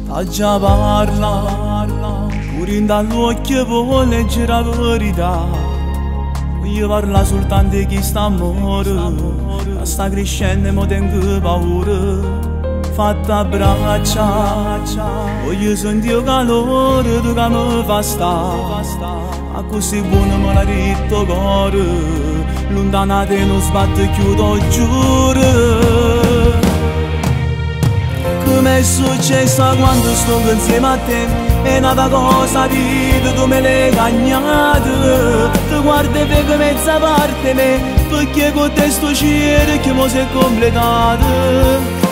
Ta già parla, pure dall'occhio può leggere la verità. Io parlo soltanto di chi sta a morire, sta crescendo e mo tengo paura. Fatta braccia, voglio sentire il calore tu che mi fa stare. A così buono me l'ha detto cuore, lontana te non sbatte più, lo giuro. Com'è successo quando sto insieme a te? È nata cosa vita, tu me l'hai cagnata. Ti guardi e vedi mezza parte me, perché con te sto cielo che mo si è completato.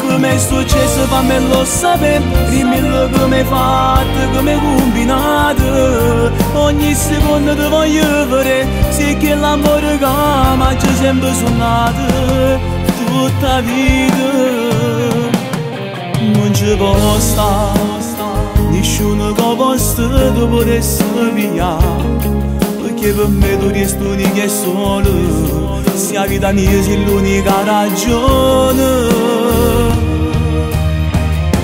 Com'è successo fammelo sapere, dimmi come hai fatto, come hai combinato. Ogni secondo ti voglio vedere, sì che l'amore che mi ha sempre suonato. Tutta vita non ci può stare, nessuno che possa ti potesse pigliare. Perché per me tu resti unica e solo, se la vita mia sei l'unica ragione.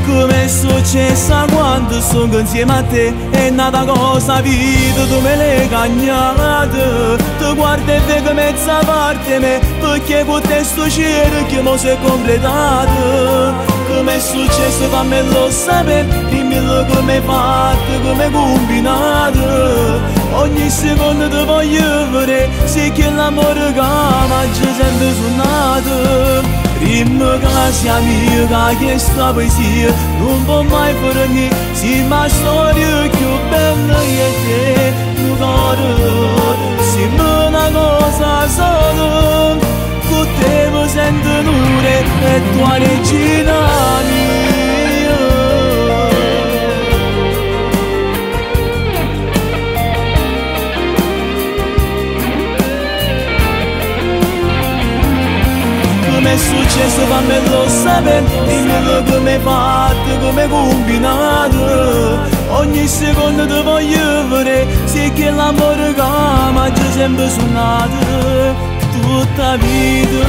Com'è successo quando sono insieme a te? È nata cosa vita, tu me l'hai cagnata. Ti guardi e vedi mezza parte me, perché con te sto cielo che mo si è completato. Com'è successo fammelo sapere, dimmi come hai fatto, come hai combinato. Ogni secondo ti voglio vedere, sì che l'amore che mi ha sempre suonato. Prima che sia mia che ha chiesto poesia, non può mai finire, sì ma storia più bella è te, tu caro. Sì ma una cosa solo, con te mi sento l'ure, è tua regina mia. Com'è successo fammelo sapere, dimmi come hai fatto, come hai combinato. Ogni secondo ti voglio vedere, sì che l'amore che mi ha sempre suonato. Tutta vita